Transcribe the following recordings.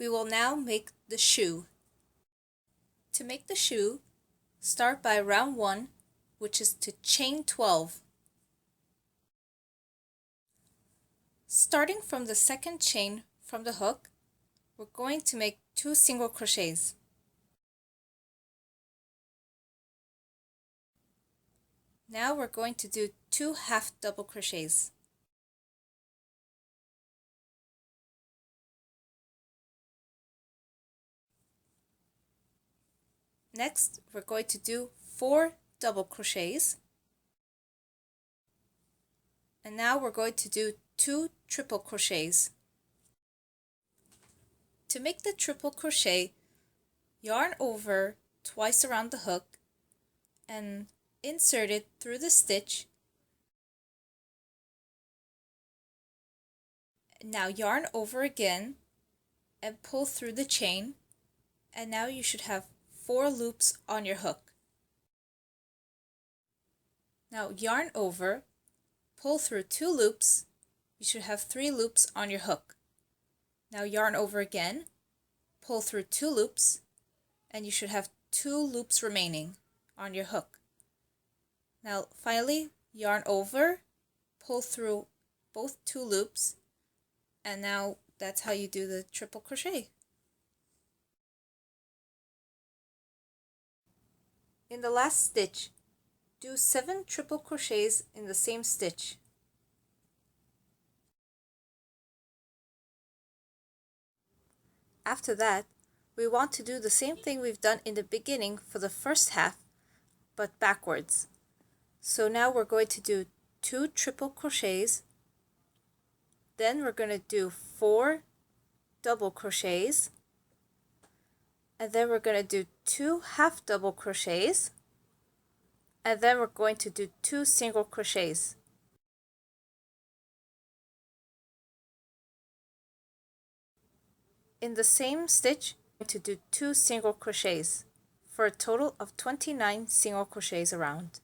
We will now make the shoe. To make the shoe, start by round 1, which is to chain 12. Starting from the second chain from the hook, we're going to make 2 single crochets. Now we're going to do 2 half double crochets. Next, we're going to do 4 double crochets. And now we're going to do 2 triple crochets. To make the triple crochet, yarn over twice around the hook and insert it through the stitch. Now yarn over again and pull through the chain, and now you should have 4 loops on your hook. Now yarn over, pull through 2 loops, you should have 3 loops on your hook. Now yarn over again, pull through 2 loops, and you should have 2 loops remaining on your hook. Now finally, yarn over, pull through both 2 loops, and now that's how you do the triple crochet. In the last stitch, do 7 triple crochets in the same stitch. After that, we want to do the same thing we've done in the beginning for the first half, but backwards. So now we're going to do 2 triple crochets, then we're going to do 4 double crochets, and then we're going to do 2 half double crochets, and then we're going to do 2 single crochets. In the same stitch, we're going to do 2 single crochets for a total of 29 single crochets around.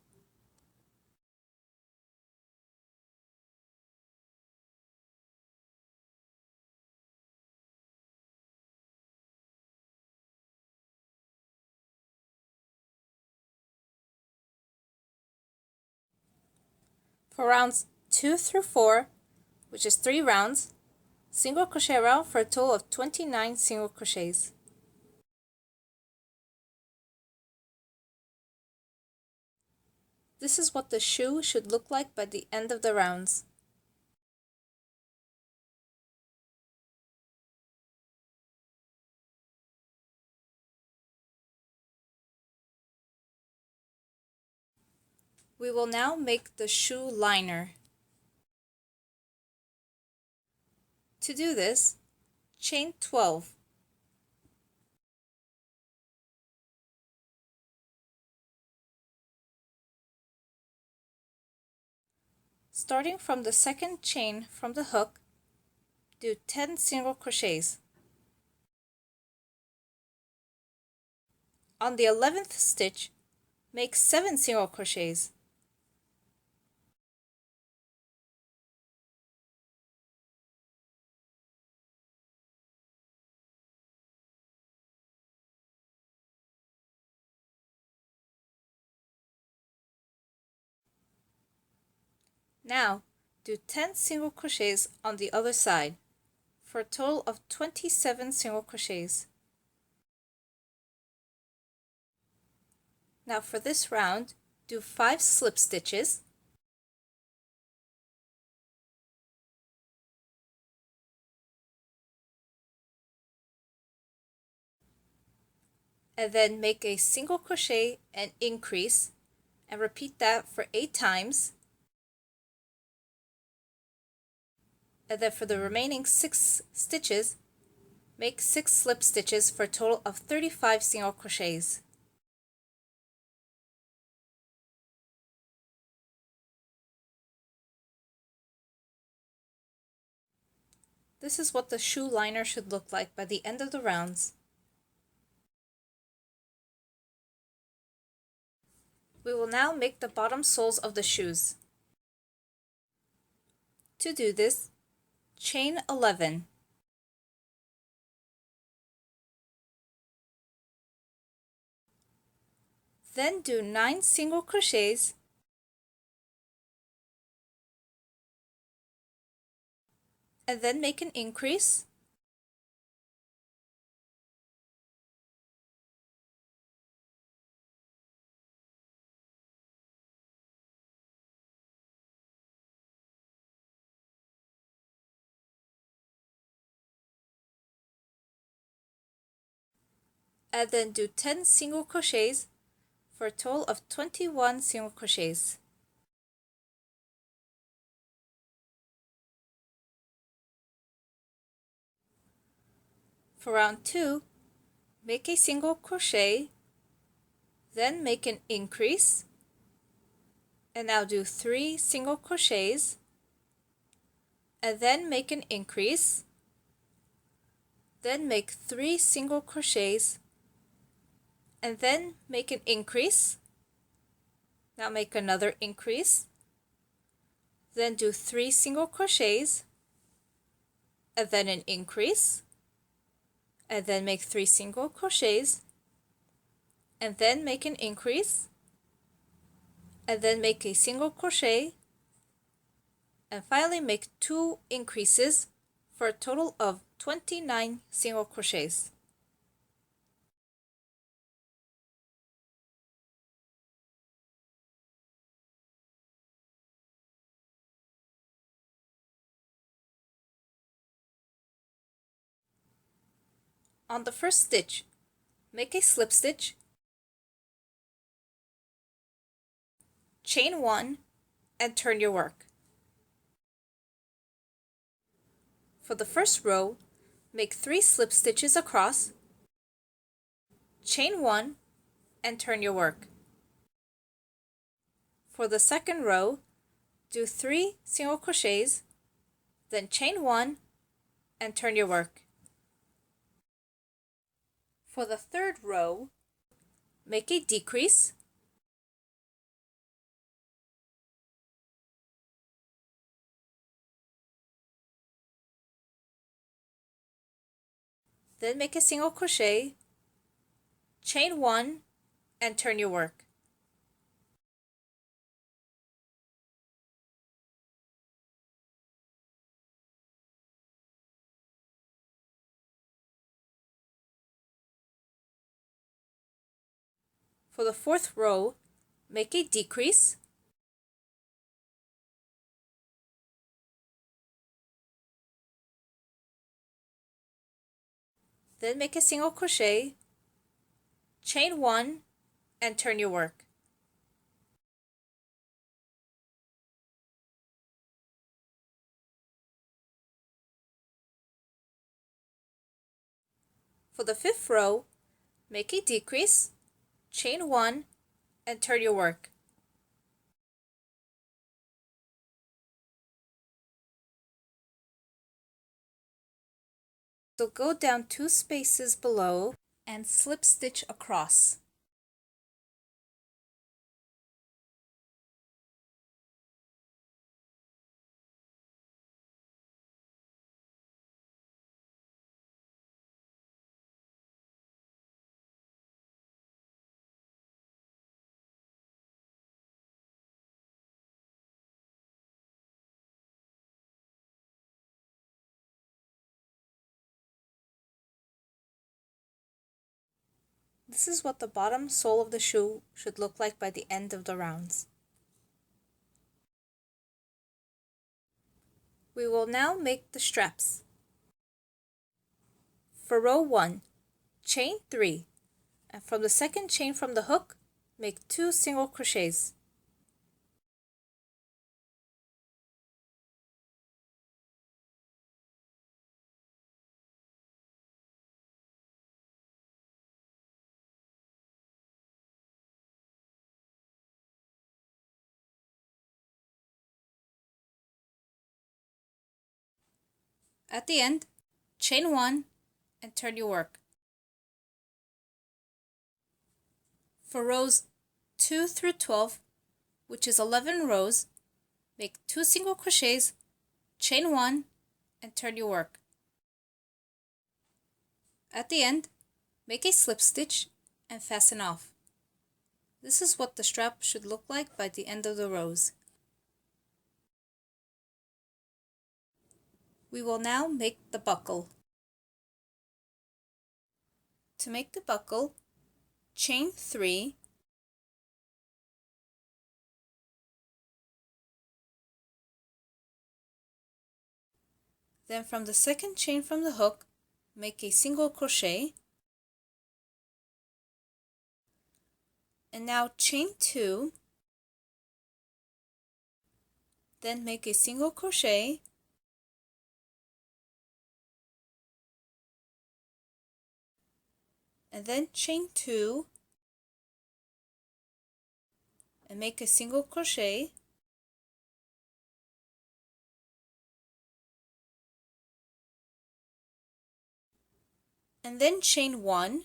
For rounds 2 through 4, which is 3 rounds, single crochet around for a total of 29 single crochets. This is what the shoe should look like by the end of the rounds. We will now make the shoe liner. To do this, chain 12. Starting from the second chain from the hook, do 10 single crochets. On the 11th stitch, make 7 single crochets. Now, do 10 single crochets on the other side, for a total of 27 single crochets. Now for this round, do 5 slip stitches, and then make a single crochet and increase, and repeat that for 8 times. And then for the remaining 6 stitches, make 6 slip stitches for a total of 35 single crochets. This is what the shoe liner should look like by the end of the rounds. We will now make the bottom soles of the shoes. To do this, chain 11. Then do 9 single crochets and then make an increase. And then do 10 single crochets for a total of 21 single crochets. For round 2, make a single crochet, then make an increase, and now do 3 single crochets, and then make an increase, then make 3 single crochets, and then make an increase. Now make another increase, then do 3 single crochets, and then an increase, and then make 3 single crochets, and then make an increase, and then make a single crochet, and finally make 2 increases for a total of 29 single crochets. On the first stitch, make a slip stitch, chain 1, and turn your work. For the first row, make 3 slip stitches across, chain 1, and turn your work. For the second row, do 3 single crochets, then chain 1, and turn your work. For the third row, make a decrease, then make a single crochet, chain 1, and turn your work. For the fourth row, make a decrease, then make a single crochet, chain 1, and turn your work. For the fifth row, make a decrease, chain 1, and turn your work. So go down 2 spaces below and slip stitch across. This is what the bottom sole of the shoe should look like by the end of the rounds. We will now make the straps. For row 1, chain 3, and from the second chain from the hook, make 2 single crochets. At the end, chain 1 and turn your work. For rows 2 through 12, which is 11 rows, make 2 single crochets, chain 1, and turn your work. At the end, make a slip stitch and fasten off. This is what the strap should look like by the end of the rows. We will now make the buckle. To make the buckle, chain 3, then from the second chain from the hook, make a single crochet, and now chain 2, then make a single crochet, and then chain 2, and make a single crochet, and then chain 1,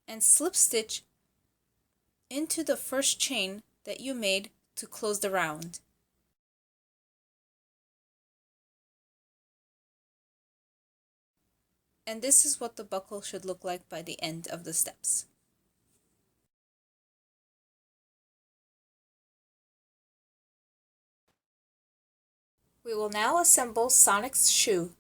and slip stitch into the first chain that you made to close the round. And this is what the buckle should look like by the end of the steps. We will now assemble Sonic's shoe.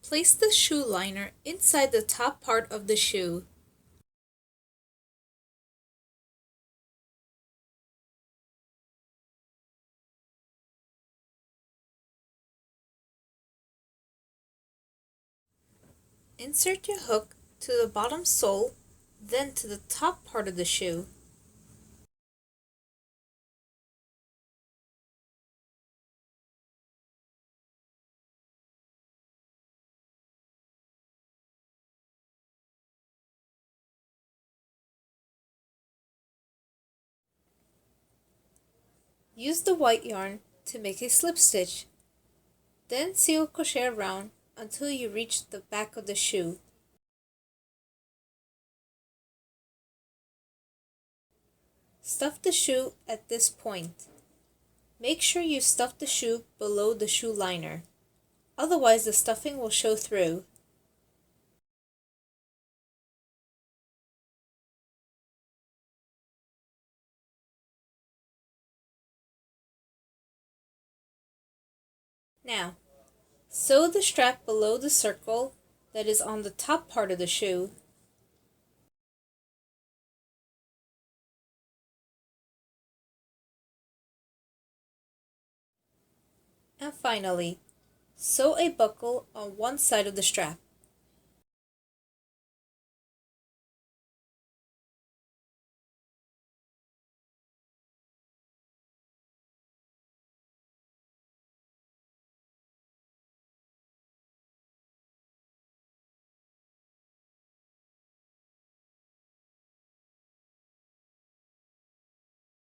Place the shoe liner inside the top part of the shoe. Insert your hook to the bottom sole, then to the top part of the shoe. Use the white yarn to make a slip stitch. Then single crochet around until you reach the back of the shoe. Stuff the shoe at this point. Make sure you stuff the shoe below the shoe liner, otherwise the stuffing will show through. Now, sew the strap below the circle that is on the top part of the shoe. And finally, sew a buckle on one side of the strap.